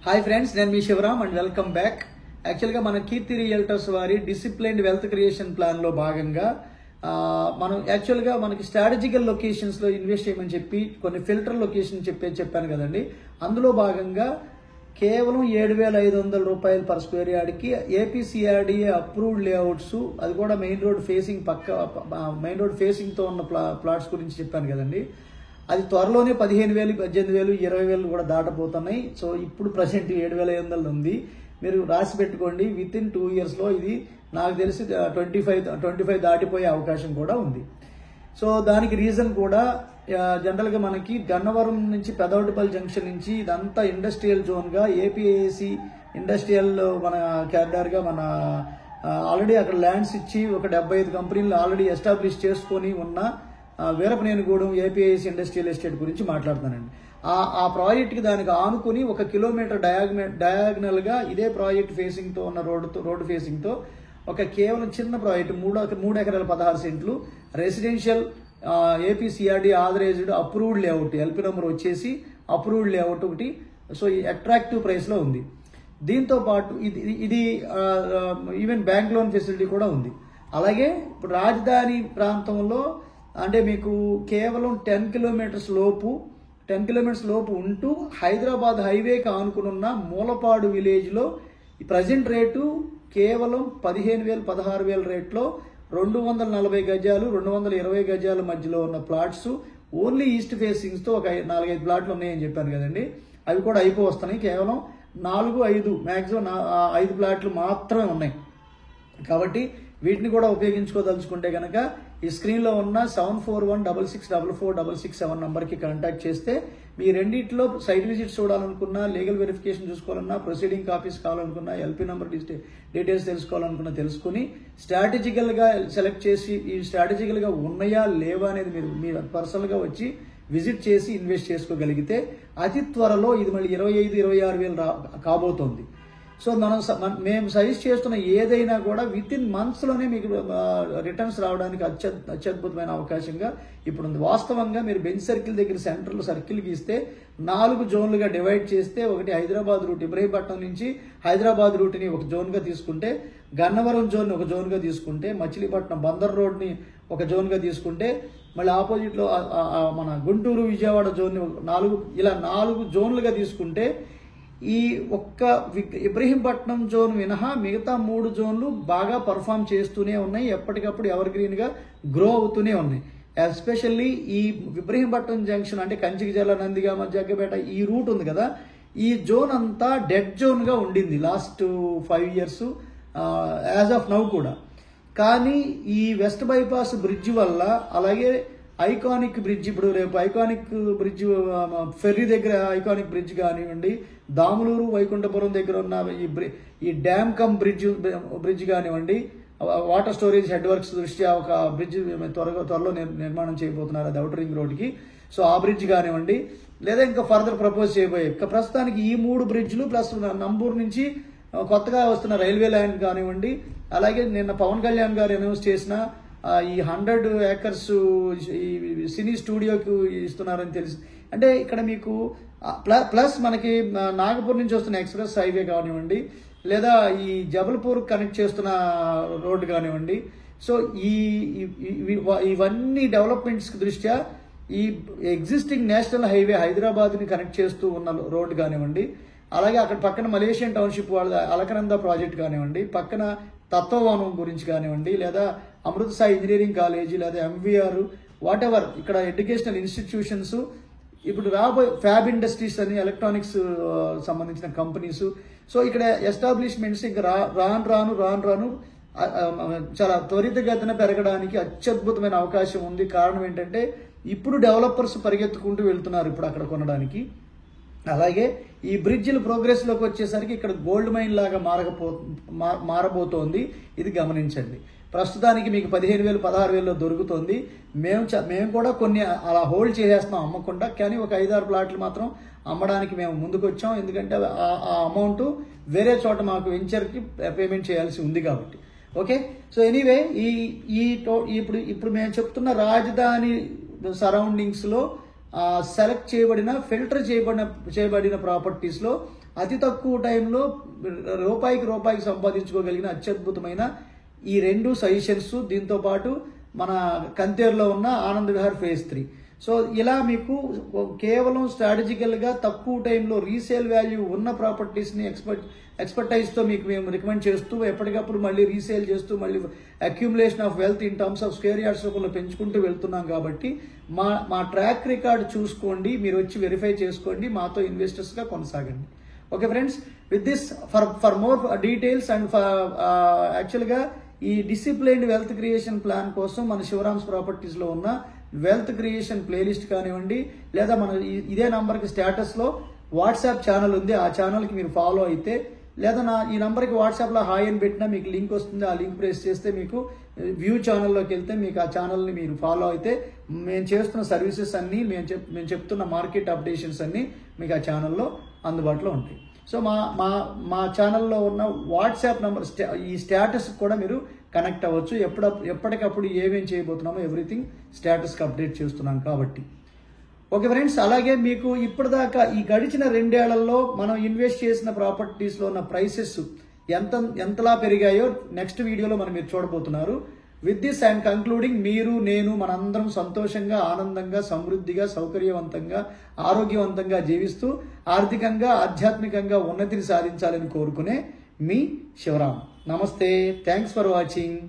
Hi friends, నేను మీ Shivaram and welcome back. యాక్చువల్గా మన కీర్తి రియల్టర్స్ వారి డిసిప్లైన్డ్ వెల్త్ క్రియేషన్ ప్లాన్లో భాగంగా మనం యాక్చువల్గా మనకి స్ట్రాటజికల్ లొకేషన్స్లో ఇన్వెస్ట్ చేయమని చెప్పి కొన్ని ఫిల్టర్ లొకేషన్ చెప్పాను కదండి. అందులో భాగంగా కేవలం 7,500 రూపాయలు పర్ స్క్వేర్ యార్డ్కి ఏపీసీఆర్డీఏ అప్రూవ్డ్ లేఅవుట్స్, అది కూడా మెయిన్ రోడ్ ఫేసింగ్తో ఉన్న ప్లాట్స్ గురించి చెప్పాను కదండి. అది త్వరలోనే 15,000, 18,000, 20,000 కూడా దాటపోతున్నాయి. సో ఇప్పుడు ప్రజెంట్ 7,500 ఉంది. మీరు రాసి పెట్టుకోండి. విత్ ఇన్ 2 yearsలో ఇది నాకు తెలిసి 25 దాటిపోయే అవకాశం కూడా ఉంది. సో దానికి రీజన్ కూడా జనరల్గా మనకి గన్నవరం నుంచి పెదవటిపల్లి జంక్షన్ నుంచి ఇదంతా ఇండస్ట్రియల్ జోన్గా ఏపీఐసి ఇండస్ట్రియల్ మన క్యారిడార్గా మన ఆల్రెడీ అక్కడ ల్యాండ్స్ ఇచ్చి ఒక 75 కంపెనీలు ఆల్రెడీ ఎస్టాబ్లిష్ చేసుకొని ఉన్న వీరపనేనిగూడెం ఏపీఐసి ఇండస్ట్రియల్ ఎస్టేట్ గురించి మాట్లాడుతానండి. ఆ ప్రాజెక్ట్కి దానికి ఆనుకుని 1 కిలోమీటర్ డయాగ్నల్గా ఇదే ప్రాజెక్ట్ ఫేసింగ్తో ఉన్న రోడ్డు ఫేసింగ్తో ఒక కేవలం చిన్న ప్రాజెక్ట్ 3 ఎకరాల 16 సెంట్లు residential APCRD authorised approved layout, LP number వచ్చేసి అప్రూవ్డ్ లేఅవుట్ ఒకటి. సో ఈ అట్రాక్టివ్ ప్రైస్లో ఉంది. దీంతో పాటు ఇది ఈవెన్ బ్యాంక్ లోన్ ఫెసిలిటీ కూడా ఉంది. అలాగే ఇప్పుడు రాజధాని ప్రాంతంలో అంటే మీకు కేవలం 10 కిలోమీటర్స్ లోపు ఉంటూ హైదరాబాద్ హైవేకి ఆనుకున్న మూలపాడు విలేజ్లో ప్రజెంట్ రేటు కేవలం 15,000, 16,000 రేట్లో 240 గజాలు, 220 గజాల మధ్యలో ఉన్న ప్లాట్స్ ఓన్లీ ఈస్ట్ ఫేసింగ్స్తో ఒక 4-5 ప్లాట్లు ఉన్నాయని చెప్పాను కదండి. అవి కూడా వస్తున్నాయి. కేవలం 4-5 మ్యాక్సిమం 5 ప్లాట్లు మాత్రమే ఉన్నాయి. కాబట్టి వీటిని కూడా ఉపయోగించుకోదలుచుకుంటే కనుక ఈ స్క్రీన్లో ఉన్న 7416644667 నంబర్కి కాంటాక్ట్ చేస్తే మీ రెండింటిలో సైట్ విజిట్ చూడాలనుకున్నా, లీగల్ వెరిఫికేషన్ చూసుకోవాలన్నా, ప్రొసీడింగ్ కాపీస్ కావాలనుకున్నా, ఎల్పీ నెంబర్ డీటెయిల్స్ తెలుసుకోవాలనుకున్నా తెలుసుకుని స్ట్రాటజికల్గా సెలెక్ట్ చేసి ఈ స్ట్రాటజికల్గా ఉన్నాయా లేవా అనేది మీరు పర్సనల్గా వచ్చి విజిట్ చేసి ఇన్వెస్ట్ చేసుకోగలిగితే అతి త్వరలో ఇది మళ్ళీ 25-26 వేలు కాబోతోంది. సో మేము సజెస్ట్ చేస్తున్న ఏదైనా కూడా విత్ ఇన్ మంత్స్లోనే మీకు రిటర్న్స్ రావడానికి అత్యద్భుతమైన అవకాశంగా ఇప్పుడు ఉంది. వాస్తవంగా మీరు బెంచ్ సర్కిల్ దగ్గర సెంటర్లో సర్కిల్ గీస్తే 4 జోన్లుగా డివైడ్ చేస్తే ఒకటి హైదరాబాద్ రూట్, ఇబ్రహీంపట్నం నుంచి హైదరాబాద్ రూట్ని ఒక జోన్గా తీసుకుంటే, గన్నవరం జోన్ని ఒక జోన్గా తీసుకుంటే, మచిలీపట్నం బందర్ రోడ్ని ఒక జోన్గా తీసుకుంటే, మళ్ళీ ఆపోజిట్లో మన గుంటూరు విజయవాడ జోన్ని 4 జోన్లుగా తీసుకుంటే ఈ ఒక్క ఇబ్రహీంపట్నం జోన్ మినహా మిగతా 3 జోన్లు బాగా పర్ఫామ్ చేస్తూనే ఉన్నాయి. ఎప్పటికప్పుడు ఎవర్ గ్రీన్గా గ్రో అవుతూనే ఉన్నాయి. ఎస్పెషల్లీ ఈ ఇబ్రహీంపట్నం జంక్షన్ అంటే కంచికిజల, నందిగామ, జగ్గపేట ఈ రూట్ ఉంది కదా, ఈ జోన్ అంతా డెడ్ జోన్గా ఉండింది last 5 years as of now కూడా. కానీ ఈ వెస్ట్ బైపాస్ బ్రిడ్జ్ వల్ల, అలాగే ఐకానిక్ బ్రిడ్జ్, ఇప్పుడు రేపు ఐకానిక్ బ్రిడ్జ్ ఫెర్రీ దగ్గర ఐకానిక్ బ్రిడ్జ్ కానివ్వండి, దాములూరు వైకుంఠపురం దగ్గర ఉన్న ఈ డ్యామ్ కమ్ బ్రిడ్జ్ కానివ్వండి, వాటర్ స్టోరేజ్ హెడ్ వర్క్స్ దృష్ట్యా ఒక బ్రిడ్జ్ త్వరలో నిర్మాణం చేయబోతున్నారు, అది అవుటర్ రింగ్ రోడ్కి. సో ఆ బ్రిడ్జ్ కానివ్వండి, లేదా ఇంకా ఫర్దర్ ప్రపోజ్ చేయబోయే ప్రస్తుతానికి ఈ 3 బ్రిడ్జ్లు ప్లస్ నంబూరు నుంచి కొత్తగా వస్తున్న రైల్వే లైన్ కానివ్వండి, అలాగే నిన్న పవన్ కళ్యాణ్ గారు అనౌన్స్ చేసిన ఈ 100 acres ఈ సినీ స్టూడియోకి ఇస్తున్నారని తెలిసి, అంటే ఇక్కడ మీకు ప్లస్ మనకి నాగపూర్ నుంచి వస్తున్న ఎక్స్ప్రెస్ హైవే కానివ్వండి, లేదా ఈ జబల్పూర్ కనెక్ట్ చేస్తున్న రోడ్డు కానివ్వండి. సో ఇవన్నీ డెవలప్మెంట్స్ దృష్ట్యా ఈ ఎగ్జిస్టింగ్ నేషనల్ హైవే హైదరాబాద్ని కనెక్ట్ చేస్తూ ఉన్న రోడ్డు కానివ్వండి, అలాగే అక్కడ పక్కన మలేషియన్ టౌన్షిప్ వాళ్ళ అలకనంద ప్రాజెక్ట్ కానివ్వండి, పక్కన తత్వవనం గురించి కానివ్వండి, లేదా అమృత సాయి ఇంజనీరింగ్ కాలేజీ, లేదా ఎంవీఆర్, వాట్ ఎవర్ ఇక్కడ ఎడ్యుకేషనల్ ఇన్స్టిట్యూషన్స్, ఇప్పుడు రాబోయే ఫ్యాబ్ ఇండస్ట్రీస్ అని ఎలక్ట్రానిక్స్ సంబంధించిన కంపెనీస్. సో ఇక్కడ ఎస్టాబ్లిష్మెంట్స్ ఇంకా రాను చాలా త్వరితగతిన పెరగడానికి అత్యద్భుతమైన అవకాశం ఉంది. కారణం ఏంటంటే ఇప్పుడు డెవలపర్స్ పరిగెత్తుకుంటూ వెళ్తున్నారు ఇప్పుడు అక్కడ కొనడానికి. అలాగే ఈ బ్రిడ్జిల ప్రోగ్రెస్లోకి వచ్చేసరికి ఇక్కడ గోల్డ్ మైన్ లాగా మారబోతోంది. ఇది గమనించండి. ప్రస్తుతానికి మీకు 15,000, 16,000 దొరుకుతుంది. మేము కూడా కొన్ని అలా హోల్డ్ చేసేస్తున్నాం అమ్మకుండా, కానీ ఒక 5-6 ప్లాట్లు మాత్రం అమ్మడానికి మేము ముందుకు వచ్చాం. ఎందుకంటే ఆ అమౌంట్ వేరే చోట మాకు వెంచర్కి పేమెంట్ చేయాల్సి ఉంది కాబట్టి. ఓకే, సో ఎనీవే ఇప్పుడు మేము చెప్తున్న రాజధాని సరౌండింగ్స్లో సెలెక్ట్ చేయబడిన ఫిల్టర్ చేయబడిన ప్రాపర్టీస్లో అతి తక్కువ టైంలో రూపాయికి సంపాదించుకోగలిగిన అత్యద్భుతమైన ఈ 2 సజెషన్స్, దీంతో పాటు మన కంతేరులో ఉన్న ఆనంద్ విహార్ ఫేజ్ 3. సో ఇలా మీకు కేవలం స్ట్రాటజికల్గా తక్కువ టైంలో రీసేల్ వాల్యూ ఉన్న ప్రాపర్టీస్ని ఎక్స్పర్టైజ్తో మీకు మేము రికమెండ్ చేస్తూ ఎప్పటికప్పుడు మళ్ళీ రీసేల్ చేస్తూ మళ్ళీ accumulation of wealth in terms of square yards రూపంలో పెంచుకుంటూ వెళ్తున్నాం. కాబట్టి మా ట్రాక్ రికార్డ్ చూసుకోండి, మీరు వచ్చి వెరిఫై చేసుకోండి, మాతో ఇన్వెస్టర్స్గా కొనసాగండి. Okay friends, with this for more details and యాక్చువల్గా ఈ డిసిప్లైన్డ్ వెల్త్ క్రియేషన్ ప్లాన్ కోసం మన శివరామ్స్ ప్రాపర్టీస్లో ఉన్న వెల్త్ క్రియేషన్ ప్లేలిస్ట్ కానివ్వండి, లేదా మన ఇదే నంబర్కి స్టేటస్లో వాట్సాప్ ఛానల్ ఉంది, ఆ ఛానల్కి మీరు ఫాలో అయితే, లేదా ఈ నంబర్కి వాట్సాప్లో హాయ్ అని పెట్టినా మీకు లింక్ వస్తుంది, ఆ లింక్ ప్రెస్ చేస్తే మీకు వ్యూ ఛానల్లోకి వెళ్తే మీకు ఆ ఛానల్ని మీరు ఫాలో అయితే మేము చేస్తున్న సర్వీసెస్ అన్నీ మేము చెప్తున్న మార్కెట్ అప్డేషన్స్ అన్నీ మీకు ఆ ఛానల్లో అందుబాటులో ఉంటాయి. సో మా ఛానల్లో ఉన్న వాట్సాప్ నంబర్ ఈ స్టేటస్ కూడా మీరు కనెక్ట్ అవ్వచ్చు. ఎప్పటికప్పుడు ఏమేం చేయబోతున్నామో ఎవ్రీథింగ్ స్టేటస్కి అప్డేట్ చేస్తున్నాం కాబట్టి. ఓకే ఫ్రెండ్స్, అలాగే మీకు ఇప్పటిదాకా ఈ గడిచిన 2 ఏళ్లలో మనం ఇన్వెస్ట్ చేసిన ప్రాపర్టీస్లో ఉన్న ప్రైసెస్ ఎంతలా పెరిగాయో నెక్స్ట్ వీడియోలో మీరు చూడబోతున్నారు. విత్ దిస్ ఐఎమ్ కంక్లూడింగ్, మీరు నేను మనందరం సంతోషంగా, ఆనందంగా, సమృద్ధిగా, సౌకర్యవంతంగా, ఆరోగ్యవంతంగా జీవిస్తూ ఆర్థికంగా, ఆధ్యాత్మికంగా ఉన్నతిని సాధించాలని కోరుకునే మీ శివరామ్. నమస్తే, థ్యాంక్స్ ఫర్ వాచింగ్.